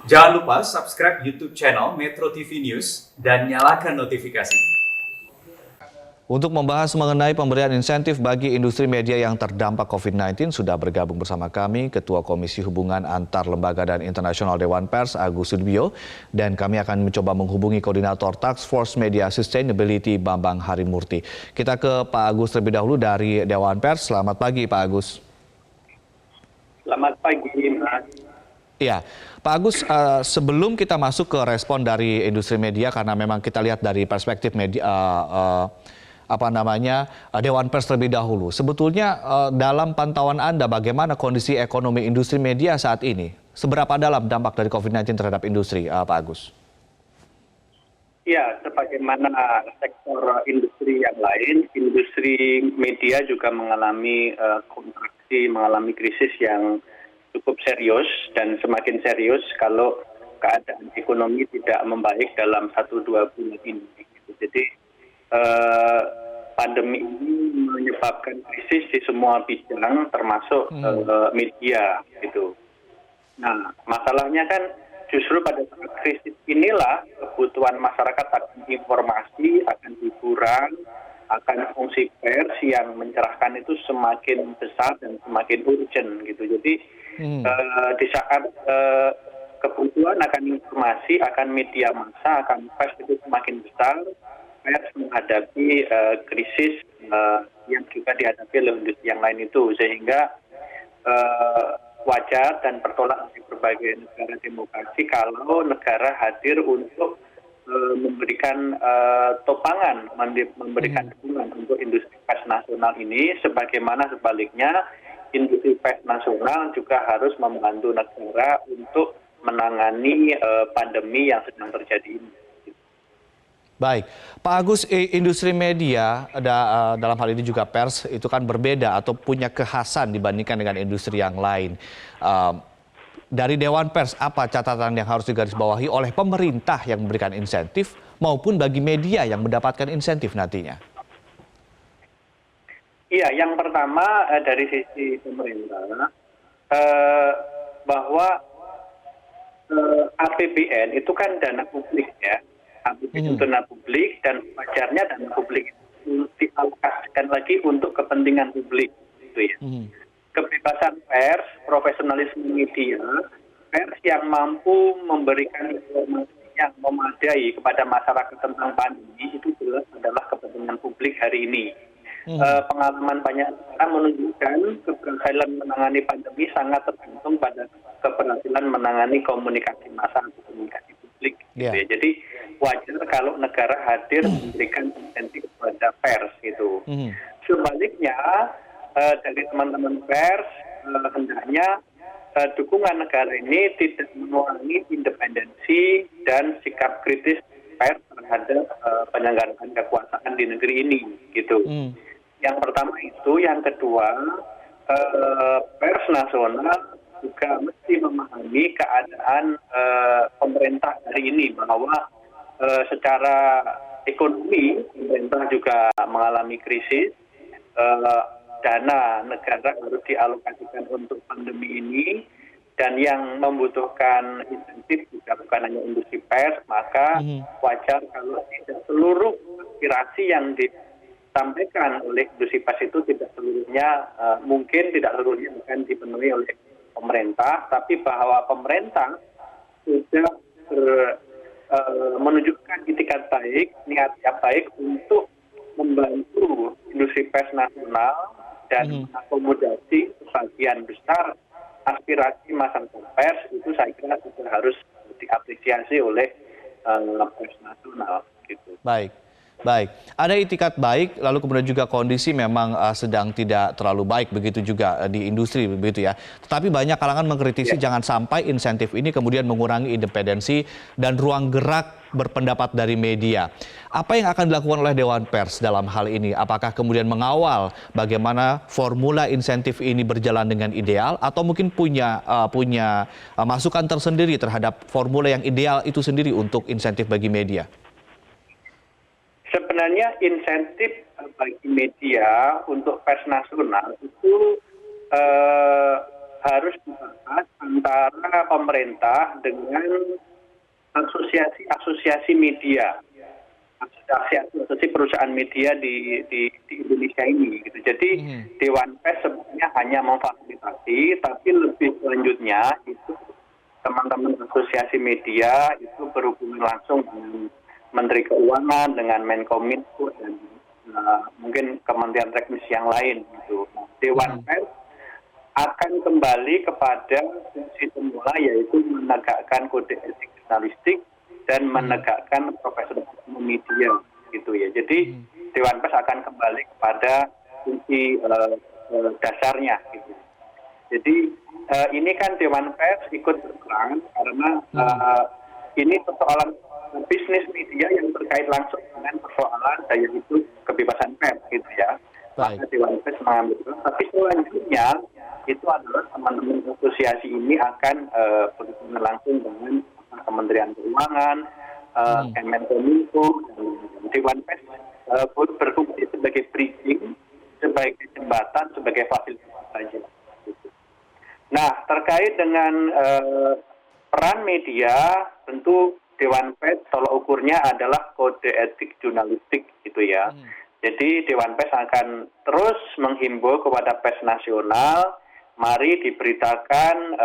Jangan lupa subscribe YouTube channel Metro TV News dan nyalakan notifikasi. Untuk membahas mengenai pemberian insentif bagi industri media yang terdampak COVID-19, sudah bergabung bersama kami Ketua Komisi Hubungan Antar Lembaga dan Internasional Dewan Pers, Agus Sudibyo, dan kami akan mencoba menghubungi Koordinator Task Force Media Sustainability, Bambang Harimurti. Kita ke Pak Agus terlebih dahulu dari Dewan Pers. Selamat pagi, Pak Agus. Selamat pagi, Mas. Iya, Pak Agus, sebelum kita masuk ke respon dari industri media, karena memang kita lihat dari perspektif media, Dewan Pers terlebih dahulu. Sebetulnya dalam pantauan Anda, bagaimana kondisi ekonomi industri media saat ini? Seberapa dalam dampak dari COVID-19 terhadap industri, Pak Agus? Ya, sebagaimana sektor industri yang lain, industri media juga mengalami kontraksi, mengalami krisis yang cukup serius dan semakin serius kalau keadaan ekonomi tidak membaik dalam 1-2 bulan ini. Jadi pandemi ini menyebabkan krisis di semua bidang termasuk media gitu. Nah, masalahnya kan justru pada saat krisis inilah kebutuhan masyarakat akan informasi, akan hiburan, akan fungsi pers yang mencerahkan itu semakin besar dan semakin urgent gitu. Jadi di saat kebutuhan akan informasi, akan media massa, akan pers itu semakin besar, pers menghadapi krisis yang juga dihadapi oleh industri yang lain itu, sehingga wajar dan bertolak dari berbagai negara demokrasi kalau negara hadir untuk memberikan topangan, memberikan dukungan untuk industri pers nasional ini, sebagaimana sebaliknya industri pers nasional juga harus membantu negara untuk menangani pandemi yang sedang terjadi ini. Baik, Pak Agus, industri media dalam hal ini juga pers itu kan berbeda atau punya kekhasan dibandingkan dengan industri yang lain. Dari Dewan Pers, apa catatan yang harus digarisbawahi oleh pemerintah yang memberikan insentif maupun bagi media yang mendapatkan insentif nantinya? Iya, yang pertama dari sisi pemerintah bahwa APBN itu kan dana publik ya. APBN itu dana publik dan wajarnya dana publik itu dialokasikan lagi untuk kepentingan publik gitu ya. Kebebasan pers, profesionalisme media, pers yang mampu memberikan informasi yang memadai kepada masyarakat tentang pandemi itu jelas adalah kepentingan publik hari ini. Pengalaman banyak negara menunjukkan keberhasilan menangani pandemi sangat tergantung pada keberhasilan menangani komunikasi massa atau komunikasi publik. Gitu ya. Jadi wajar kalau negara hadir memberikan insentif kepada pers gitu. Sebaliknya dari teman-teman pers hendaknya dukungan negara ini tidak mengurangi independensi dan sikap kritis pers terhadap penyelenggaraan kekuasaan di negeri ini gitu. Yang pertama itu, yang kedua pers nasional juga mesti memahami keadaan pemerintah hari ini bahwa secara ekonomi pemerintah juga mengalami krisis. Dana negara harus dialokasikan untuk pandemi ini, dan yang membutuhkan insentif juga bukan hanya industri pers, maka wajar kalau tidak seluruh aspirasi yang disampaikan oleh industri pers itu tidak seluruhnya mungkin tidak seluruhnya akan dipenuhi oleh pemerintah, tapi bahwa pemerintah sudah menunjukkan itikat baik, niat yang baik untuk membantu industri pers nasional dan mengakomodasi sebagian besar aspirasi masyarakat pers, itu saya kira juga harus diapresiasi oleh pers nasional. Gitu. Baik. Ada itikat baik, lalu kemudian juga kondisi memang sedang tidak terlalu baik begitu juga di industri begitu ya. Tetapi banyak kalangan mengkritisi jangan sampai insentif ini kemudian mengurangi independensi dan ruang gerak berpendapat dari media. Apa yang akan dilakukan oleh Dewan Pers dalam hal ini? Apakah kemudian mengawal bagaimana formula insentif ini berjalan dengan ideal atau mungkin punya masukan tersendiri terhadap formula yang ideal itu sendiri untuk insentif bagi media? Sebenarnya insentif bagi media untuk pers nasional itu harus dibahas antara pemerintah dengan asosiasi media, asosiasi perusahaan media di Indonesia ini. Gitu. Jadi Dewan Pers sebenarnya hanya memfasilitasi, tapi lebih selanjutnya itu teman-teman asosiasi media itu berhubungan langsung dengan Menteri Keuangan, dengan Menkominfo dan mungkin Kementerian Teknis yang lain. Gitu. Dewan Pers akan kembali kepada fungsi semula, yaitu menegakkan kode etik jurnalistik dan menegakkan profesionalisme media, gitu ya. Jadi Dewan Pers akan kembali kepada fungsi dasarnya, gitu. Jadi ini kan Dewan Pers ikut berperan karena ini persoalan bisnis media yang terkait langsung dengan persoalan daya hidup kebebasan pers, gitu ya. Maka Dewan Pers mengambil peran. Tapi selanjutnya itu adalah teman-teman asosiasi ini akan berhubungan langsung dengan Kementerian Keuangan, Menkominfo, dan Dewan Pers berfungsi sebagai bridging, sebagai jembatan, sebagai fasilitas saja. Nah, terkait dengan peran media, tentu Dewan Pers tolak ukurnya adalah kode etik jurnalistik, gitu ya. Jadi Dewan Pers akan terus menghimbau kepada pers nasional, mari diberitakan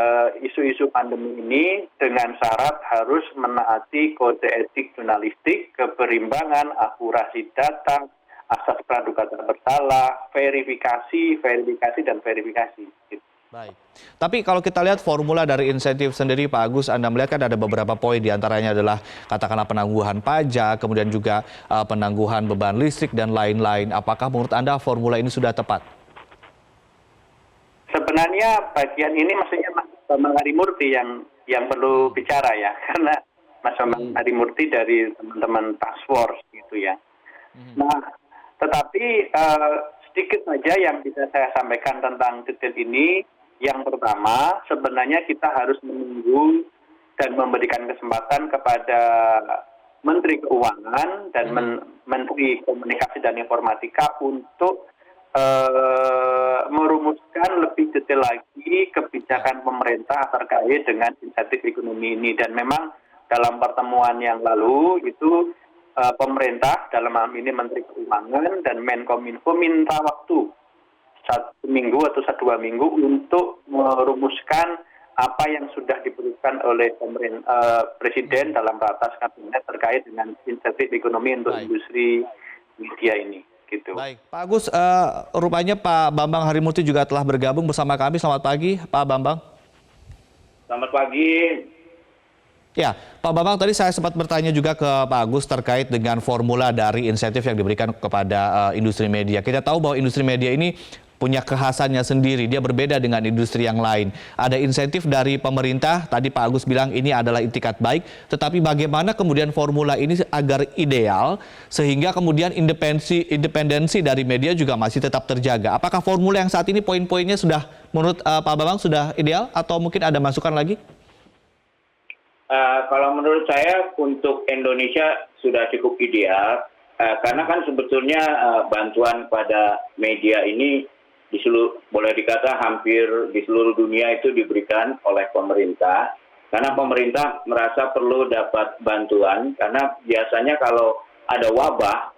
isu-isu pandemi ini dengan syarat harus menaati kode etik jurnalistik, keberimbangan, akurasi data, asas praduga tak bersalah, verifikasi, dan verifikasi. Baik. Tapi kalau kita lihat formula dari insentif sendiri, Pak Agus, Anda melihat kan ada beberapa poin, diantaranya adalah katakanlah penangguhan pajak, kemudian juga penangguhan beban listrik dan lain-lain. Apakah menurut Anda formula ini sudah tepat? Sebenarnya bagian ini maksudnya Mas Bambang Harimurti yang perlu bicara ya, karena Mas Bambang Harimurti dari teman-teman task force gitu ya. Nah, tetapi sedikit saja yang bisa saya sampaikan tentang detail ini. Yang pertama, sebenarnya kita harus menunggu dan memberikan kesempatan kepada Menteri Keuangan dan Menteri Komunikasi dan Informatika untuk merumuskan lebih detail lagi kebijakan pemerintah terkait dengan insentif ekonomi ini. Dan memang dalam pertemuan yang lalu itu pemerintah, dalam hal ini Menteri Keuangan dan Menkominfo minta waktu 1 minggu atau 2 minggu untuk merumuskan apa yang sudah diputuskan oleh Presiden dalam ratas kabinet terkait dengan insentif ekonomi untuk industri media ini. Gitu. Baik, Pak Agus, rupanya Pak Bambang Harimurti juga telah bergabung bersama kami. Selamat pagi, Pak Bambang. Selamat pagi. Ya, Pak Bambang, tadi saya sempat bertanya juga ke Pak Agus terkait dengan formula dari insentif yang diberikan kepada industri media. Kita tahu bahwa industri media ini punya kekhasannya sendiri, dia berbeda dengan industri yang lain. Ada insentif dari pemerintah, tadi Pak Agus bilang ini adalah itikat baik, tetapi bagaimana kemudian formula ini agar ideal, sehingga kemudian independensi dari media juga masih tetap terjaga. Apakah formula yang saat ini poin-poinnya sudah, menurut Pak Bambang, sudah ideal, atau mungkin ada masukan lagi? Kalau menurut saya untuk Indonesia sudah cukup ideal, karena kan sebetulnya bantuan pada media ini boleh dikata hampir di seluruh dunia itu diberikan oleh pemerintah, karena pemerintah merasa perlu dapat bantuan, karena biasanya kalau ada wabah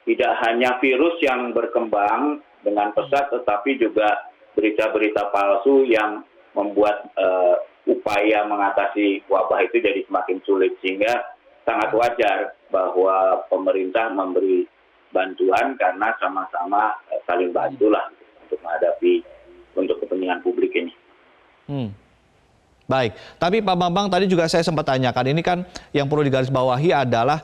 tidak hanya virus yang berkembang dengan pesat, tetapi juga berita-berita palsu yang membuat upaya mengatasi wabah itu jadi semakin sulit, sehingga sangat wajar bahwa pemerintah memberi bantuan karena sama-sama saling bantulah untuk menghadapi untuk kepentingan publik ini. Baik, tapi Pak Bambang tadi juga saya sempat tanyakan, ini kan yang perlu digarisbawahi adalah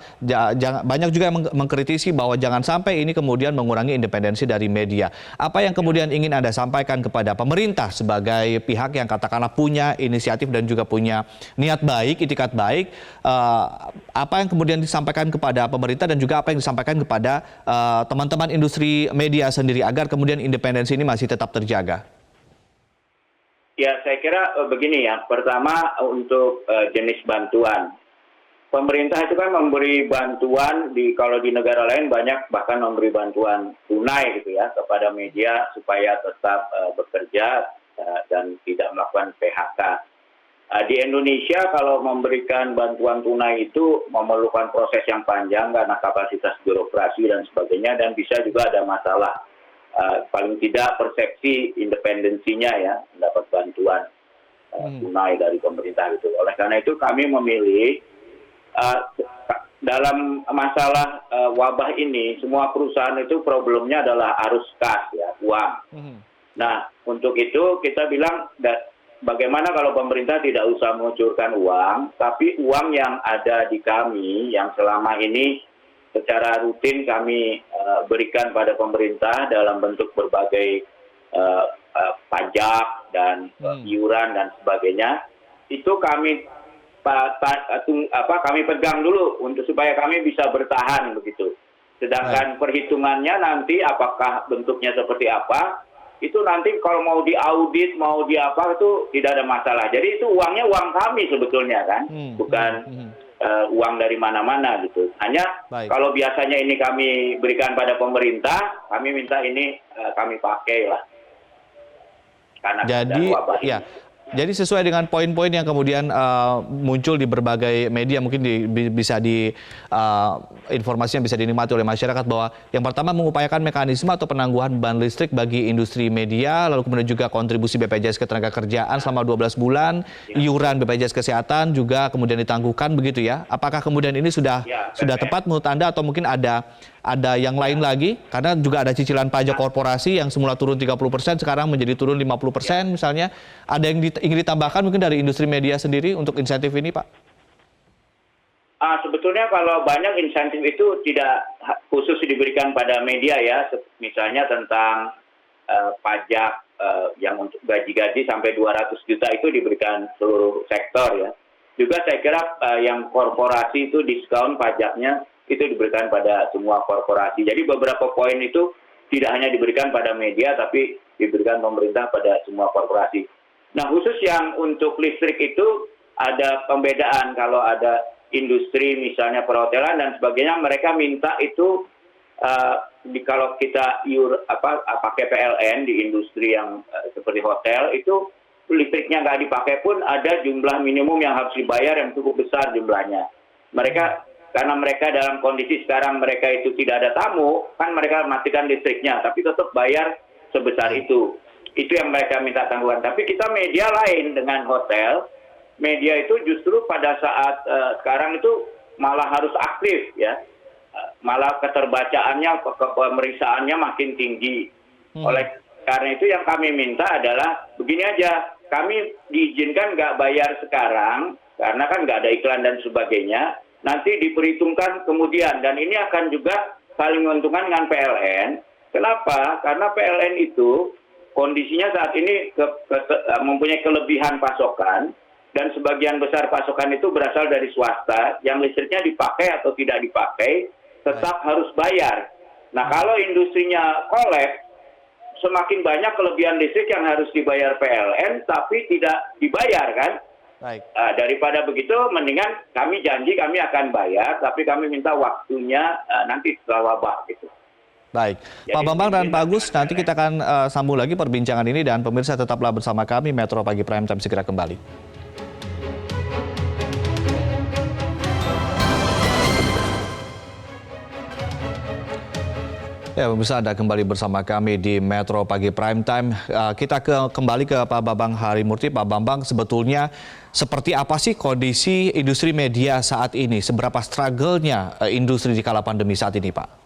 banyak juga yang mengkritisi bahwa jangan sampai ini kemudian mengurangi independensi dari media. Apa yang kemudian ingin Anda sampaikan kepada pemerintah sebagai pihak yang katakanlah punya inisiatif dan juga punya niat baik, itikat baik, apa yang kemudian disampaikan kepada pemerintah dan juga apa yang disampaikan kepada teman-teman industri media sendiri agar kemudian independensi ini masih tetap terjaga? Ya, saya kira begini ya. Pertama untuk jenis bantuan. Pemerintah itu kan memberi bantuan kalau di negara lain banyak bahkan memberi bantuan tunai gitu ya kepada media supaya tetap bekerja dan tidak melakukan PHK. Di Indonesia kalau memberikan bantuan tunai itu memerlukan proses yang panjang karena kapasitas birokrasi dan sebagainya, dan bisa juga ada masalah paling tidak persepsi independensinya ya mendapat bantuan tunai dari pemerintah itu. Oleh karena itu kami memilih dalam masalah wabah ini semua perusahaan itu problemnya adalah arus kas ya, uang. Nah untuk itu kita bilang bagaimana kalau pemerintah tidak usah mengucurkan uang, tapi uang yang ada di kami, yang selama ini secara rutin kami berikan pada pemerintah dalam bentuk berbagai pajak dan iuran dan sebagainya, itu kami pegang dulu untuk supaya kami bisa bertahan begitu. Sedangkan perhitungannya nanti apakah bentuknya seperti apa, itu nanti kalau mau diaudit, mau di apa itu tidak ada masalah. Jadi itu uangnya uang kami sebetulnya kan, bukan uang dari mana-mana gitu. Hanya kalau biasanya ini kami berikan pada pemerintah, kami minta ini kami pakai lah. Karena jadi ya. Jadi sesuai dengan poin-poin yang kemudian muncul di berbagai media, mungkin bisa informasi yang bisa dinikmati oleh masyarakat, bahwa yang pertama mengupayakan mekanisme atau penangguhan beban listrik bagi industri media, lalu kemudian juga kontribusi BPJS Ketenagakerjaan selama 12 bulan, iuran BPJS Kesehatan juga kemudian ditangguhkan begitu ya. Apakah kemudian ini sudah tepat menurut Anda, atau mungkin ada yang lain lagi? Karena juga ada cicilan pajak korporasi yang semula turun 30% sekarang menjadi turun 50% misalnya. Ada yang ingin ditambahkan mungkin dari industri media sendiri untuk insentif ini, Pak? Sebetulnya kalau banyak insentif itu tidak khusus diberikan pada media ya. Misalnya tentang pajak yang untuk gaji-gaji sampai 200 juta itu diberikan seluruh sektor ya. Juga saya kira yang korporasi itu diskon pajaknya itu diberikan pada semua korporasi. Jadi beberapa poin itu tidak hanya diberikan pada media, tapi diberikan pemerintah pada semua korporasi. Nah khusus yang untuk listrik itu ada pembedaan. Kalau ada industri misalnya perhotelan dan sebagainya, mereka minta itu kalau kita pakai PLN di industri yang seperti hotel itu listriknya nggak dipakai pun ada jumlah minimum yang harus dibayar yang cukup besar jumlahnya. Karena mereka dalam kondisi sekarang mereka itu tidak ada tamu, kan mereka matikan listriknya, tapi tetap bayar sebesar itu. Itu yang mereka minta tanggungan. Tapi kita media lain dengan hotel, media itu justru pada saat sekarang itu malah harus aktif ya. Malah keterbacaannya, pemeriksaannya makin tinggi. Oleh karena itu yang kami minta adalah begini aja, kami diizinkan nggak bayar sekarang, karena kan nggak ada iklan dan sebagainya, nanti diperhitungkan kemudian, dan ini akan juga saling menguntungkan dengan PLN. Kenapa? Karena PLN itu kondisinya saat ini mempunyai kelebihan pasokan, dan sebagian besar pasokan itu berasal dari swasta, yang listriknya dipakai atau tidak dipakai, tetap harus bayar. Nah kalau industrinya kolaps, semakin banyak kelebihan listrik yang harus dibayar PLN, tapi tidak dibayar kan? Daripada begitu, mendingan kami janji kami akan bayar, tapi kami minta waktunya nanti setelah wabah gitu. Baik, Pak Bambang dan Pak Agus, nanti kita akan sambung lagi perbincangan ini, dan pemirsa tetaplah bersama kami, Metro Pagi Prime Time segera kembali. Ya, pemirsa, Anda kembali bersama kami di Metro Pagi Prime Time. Kita kembali ke Pak Bambang Harimurti. Pak Bambang, sebetulnya seperti apa sih kondisi industri media saat ini? Seberapa struggle-nya industri di kala pandemi saat ini, Pak?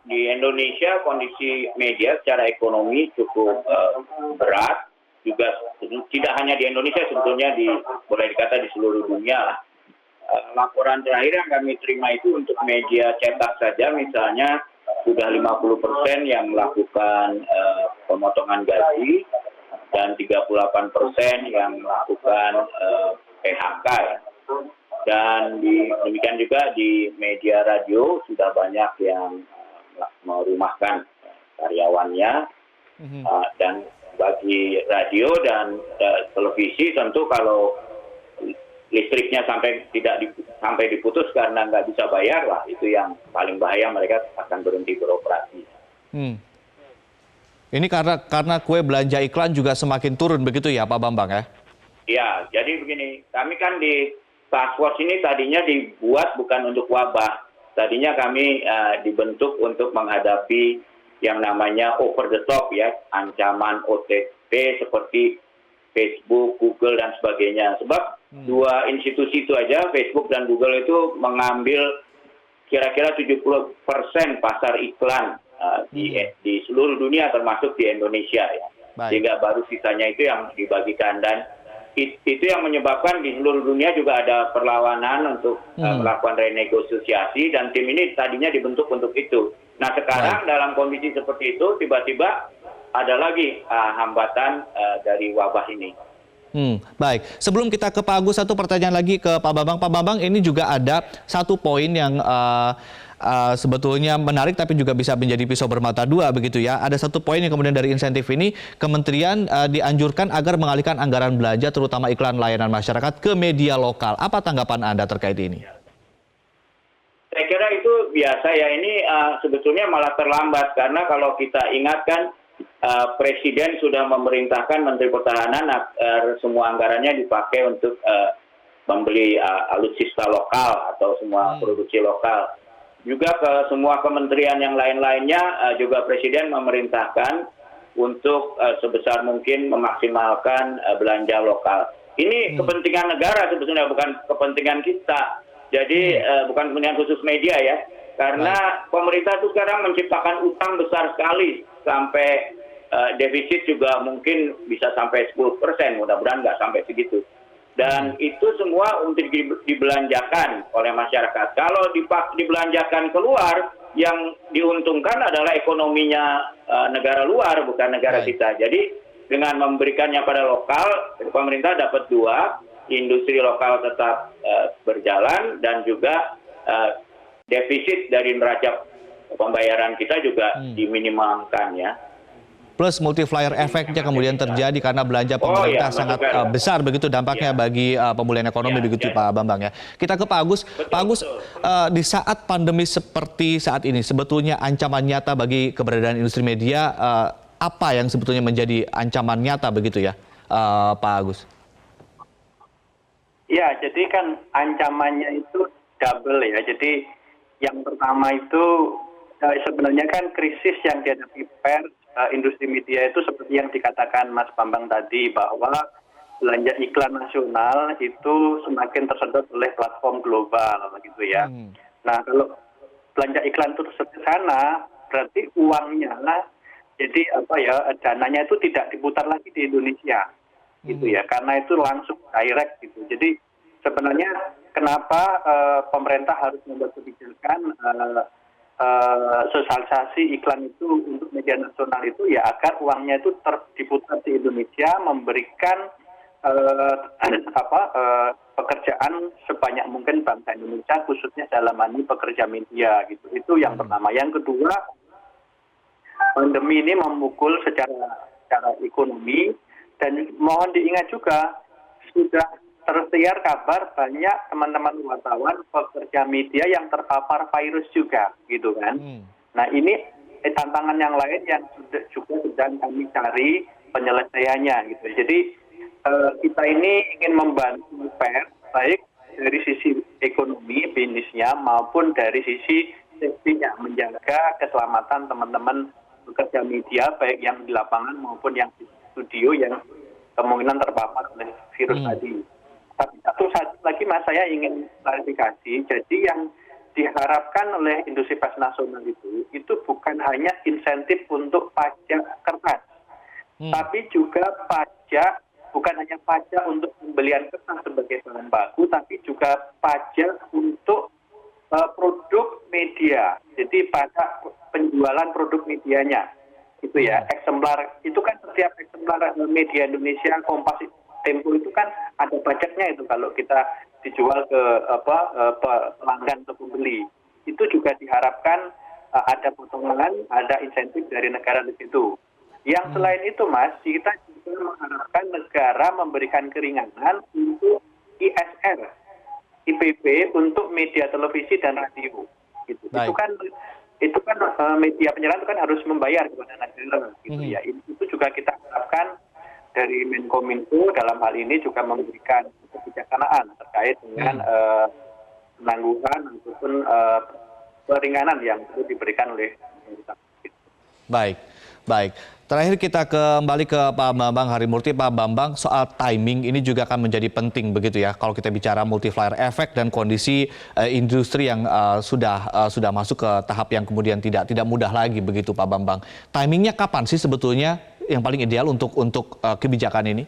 Di Indonesia kondisi media secara ekonomi cukup berat, juga tidak hanya di Indonesia, sebetulnya boleh dikata di seluruh dunia lah. Laporan terakhir yang kami terima itu untuk media cetak saja misalnya sudah 50% yang melakukan pemotongan gaji dan 38% yang melakukan PHK ya. Dan demikian juga di media radio sudah banyak yang merumahkan karyawannya, dan bagi radio dan televisi tentu kalau listriknya sampai diputus karena nggak bisa bayar lah, itu yang paling bahaya, mereka akan berhenti beroperasi. Ini karena kue belanja iklan juga semakin turun begitu ya Pak Bambang ya? Ya, jadi begini, kami kan di Task Force ini tadinya dibuat bukan untuk wabah. Tadinya kami dibentuk untuk menghadapi yang namanya over the top ya, ancaman OTT seperti Facebook, Google, dan sebagainya. Sebab dua institusi itu aja, Facebook dan Google itu mengambil kira-kira 70% pasar iklan di seluruh dunia termasuk di Indonesia ya. Baik. Sehingga baru sisanya itu yang dibagikan, dan itu yang menyebabkan di seluruh dunia juga ada perlawanan untuk melakukan renegosiasi, dan tim ini tadinya dibentuk untuk itu. Nah sekarang dalam kondisi seperti itu tiba-tiba ada lagi hambatan dari wabah ini. Baik, sebelum kita ke Pak Agus, satu pertanyaan lagi ke Pak Bambang. Pak Bambang, ini juga ada satu poin yang sebetulnya menarik tapi juga bisa menjadi pisau bermata dua begitu ya. Ada satu poin yang kemudian dari insentif ini, kementerian dianjurkan agar mengalihkan anggaran belanja terutama iklan layanan masyarakat ke media lokal. Apa tanggapan Anda terkait ini? Saya kira itu biasa ya, ini sebetulnya malah terlambat karena kalau kita ingatkan Presiden sudah memerintahkan Menteri Pertahanan agar semua anggarannya dipakai untuk membeli alutsista lokal atau semua produksi lokal. Juga ke semua kementerian yang lain-lainnya juga Presiden memerintahkan untuk sebesar mungkin memaksimalkan belanja lokal. Ini kepentingan negara sebetulnya, bukan kepentingan kita. Jadi bukan kepentingan khusus media ya. Karena pemerintah itu sekarang menciptakan utang besar sekali sampai defisit juga mungkin bisa sampai 10%, mudah-mudahan nggak sampai segitu. Dan itu semua untuk dibelanjakan oleh masyarakat. Kalau dibelanjakan keluar, yang diuntungkan adalah ekonominya negara luar, bukan negara kita. Jadi dengan memberikannya pada lokal, pemerintah dapat dua, industri lokal tetap berjalan, dan juga defisit dari neraca pembayaran kita juga diminimalkan ya. Plus multiplier efeknya kemudian terjadi karena belanja pemerintah sangat besar begitu dampaknya bagi pemulihan ekonomi begitu Pak Bambang ya. Kita ke Pak Agus. Pak Agus, di saat pandemi seperti saat ini sebetulnya ancaman nyata bagi keberadaan industri media apa yang sebetulnya menjadi ancaman nyata begitu ya Pak Agus? Ya, jadi kan ancamannya itu double ya. Jadi yang pertama itu sebenarnya kan krisis yang dihadapi pers, industri media itu seperti yang dikatakan Mas Bambang tadi, bahwa belanja iklan nasional itu semakin tersedot oleh platform global gitu ya. Nah kalau belanja iklan itu tersedot ke sana, berarti uangnya jadi dananya itu tidak diputar lagi di Indonesia gitu ya, karena itu langsung direct gitu. Jadi sebenarnya kenapa pemerintah harus membuat kebijakan sosialisasi iklan itu untuk media nasional itu ya agar uangnya itu diputar di Indonesia, memberikan pekerjaan sebanyak mungkin bangsa Indonesia, khususnya dalam hal ini pekerja media gitu. Itu yang pertama. Yang kedua, pandemi ini memukul secara ekonomi, dan mohon diingat juga sudah tersiar kabar banyak teman-teman wartawan pekerja media yang terpapar virus juga gitu kan. Nah ini tantangan yang lain yang juga sedang kami cari penyelesaiannya gitu. Jadi kita ini ingin membantu pers baik dari sisi ekonomi bisnisnya maupun dari sisi safety-nya, menjaga keselamatan teman-teman pekerja media baik yang di lapangan maupun yang di studio yang kemungkinan terpapar oleh virus tadi. Tapi satu lagi Mas, saya ingin klarifikasi. Jadi yang diharapkan oleh industri pers nasional itu bukan hanya insentif untuk pajak kertas, tapi juga pajak, bukan hanya pajak untuk pembelian kertas sebagai bahan baku, tapi juga pajak untuk produk media. Jadi pajak penjualan produk medianya, itu ya. Eksemplar itu kan setiap eksemplar media Indonesia, Kompas, Tempo itu kan ada pajaknya itu kalau kita dijual ke pelanggan atau pembeli. Itu juga diharapkan ada potongan, ada insentif dari negara di situ. Yang selain itu Mas, kita juga mengharapkan negara memberikan keringanan untuk ISR, IPB untuk media televisi dan radio. Gitu. Itu kan itu kan media penyiaran itu kan harus membayar kepada negara gitu ya. Itu juga kita harapkan dari Menkominfo dalam hal ini juga memberikan kebijaksanaan terkait dengan penangguhan ataupun peringanan yang perlu diberikan oleh pemerintah. Baik, baik. Terakhir kita kembali ke Pak Bambang Harimurti. Pak Bambang, soal timing ini juga akan menjadi penting begitu ya. Kalau kita bicara multiplier effect dan kondisi industri yang sudah masuk ke tahap yang kemudian tidak mudah lagi begitu Pak Bambang. Timingnya kapan sih sebetulnya yang paling ideal untuk kebijakan ini?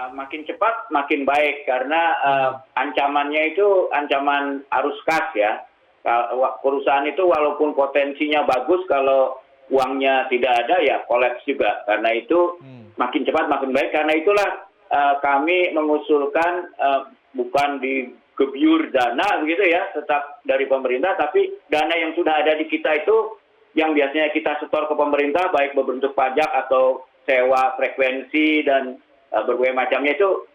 Makin cepat makin baik karena ancamannya itu ancaman arus kas ya. Perusahaan itu walaupun potensinya bagus, kalau uangnya tidak ada ya kolaps juga. Karena itu makin cepat makin baik. Karena itulah kami mengusulkan bukan digebyur dana begitu ya, tetap dari pemerintah, tapi dana yang sudah ada di kita itu yang biasanya kita setor ke pemerintah baik berbentuk pajak atau sewa frekuensi dan berbagai macamnya itu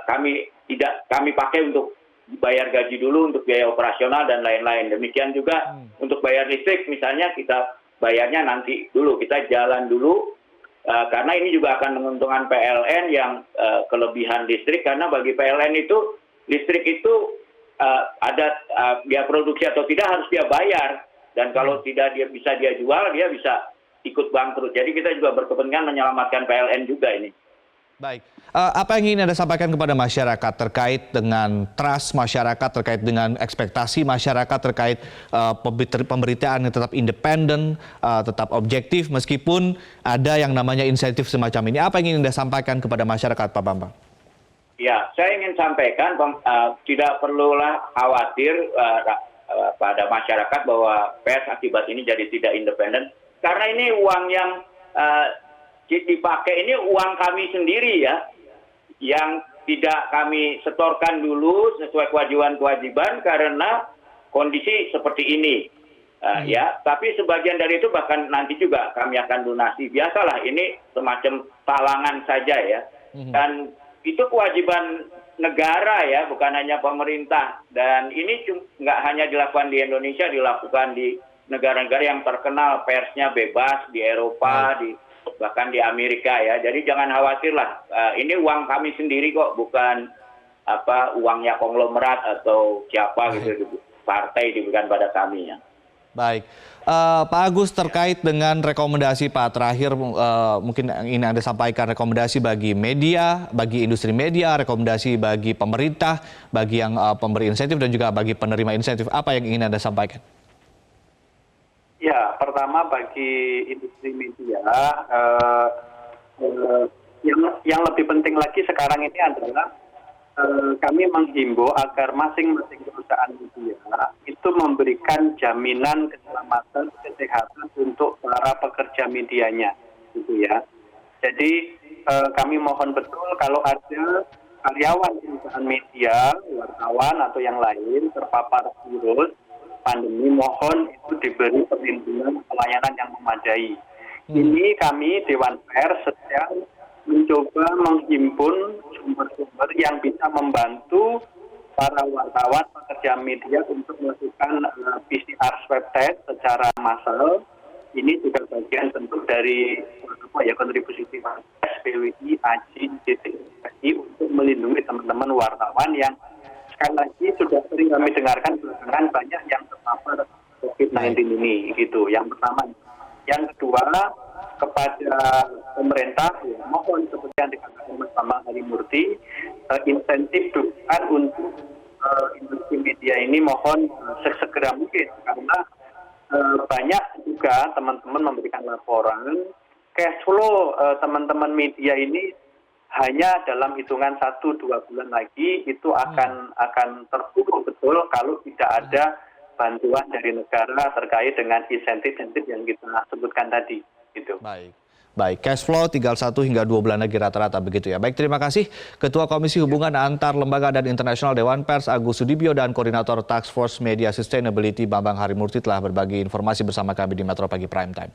kami pakai untuk bayar gaji dulu, untuk biaya operasional dan lain-lain. Demikian juga untuk bayar listrik misalnya kita bayarnya nanti dulu, kita jalan dulu karena ini juga akan menguntungkan PLN yang kelebihan listrik, karena bagi PLN itu listrik itu ada dia produksi atau tidak harus dia bayar, dan kalau tidak dia jual, dia bisa ikut bangkrut. Jadi kita juga berkepentingan menyelamatkan PLN juga ini. Baik, apa yang ingin Anda sampaikan kepada masyarakat terkait dengan trust masyarakat, terkait dengan ekspektasi masyarakat, terkait pemberitaan yang tetap independen, tetap objektif meskipun ada yang namanya insentif semacam ini. Apa yang ingin Anda sampaikan kepada masyarakat, Pak Bambang? Ya, saya ingin sampaikan tidak perlulah khawatir pada masyarakat bahwa pers akibat ini jadi tidak independen, karena ini uang yang dipakai ini uang kami sendiri ya, yang tidak kami setorkan dulu sesuai kewajiban karena kondisi seperti ini. Ya, tapi sebagian dari itu bahkan nanti juga kami akan lunasi. Biasalah, ini semacam talangan saja ya. Dan itu kewajiban negara ya, bukan hanya pemerintah. Dan ini nggak hanya dilakukan di Indonesia, dilakukan di negara-negara yang terkenal persnya bebas, di Eropa, bahkan di Amerika ya. Jadi jangan khawatirlah, ini uang kami sendiri kok, bukan uangnya konglomerat atau siapa gitu, partai diberikan pada kami ya. Baik, Pak Agus, terkait dengan rekomendasi Pak terakhir, mungkin ingin Anda sampaikan rekomendasi bagi media, bagi industri media, rekomendasi bagi pemerintah, bagi yang pemberi insentif dan juga bagi penerima insentif. Apa yang ingin Anda sampaikan? Ya, pertama bagi industri media, yang lebih penting lagi sekarang ini adalah kami menghimbau agar masing-masing perusahaan media itu memberikan jaminan keselamatan kesehatan untuk para pekerja medianya, gitu ya. Jadi kami mohon betul kalau ada karyawan perusahaan media, wartawan atau yang lain terpapar virus pandemi, mohon itu diberi perlindungan pelayanan yang memadai. Ini kami Dewan Pers sedang mencoba menghimpun sumber-sumber yang bisa membantu para wartawan, pekerja media untuk melakukan PCR swab test secara massal. Ini juga bagian tentu dari kontribusi PWI, AJI, DTI untuk melindungi teman-teman wartawan yang sekali lagi sudah sering kami dengarkan belakangan banyak yang terpapar COVID-19 ini, gitu. Yang pertama. Yang kedua, kepada pemerintah, ya, mohon seperti yang dikatakan Mas Bambang Harimurti, insentif dukungan untuk industri media ini mohon sesegera mungkin, karena banyak juga teman-teman memberikan laporan cash flow teman-teman media ini hanya dalam hitungan 1-2 bulan lagi itu akan terpuruk betul kalau tidak ada bantuan dari negara terkait dengan insentif-insentif yang kita sebutkan tadi. Gitu. Baik, cash flow tinggal 1 hingga 2 bulan lagi rata-rata begitu ya. Baik, terima kasih Ketua Komisi Hubungan Antar Lembaga dan Internasional Dewan Pers Agus Sudibyo dan Koordinator Task Force Media Sustainability Bambang Harimurti telah berbagi informasi bersama kami di Metro Pagi Prime Time.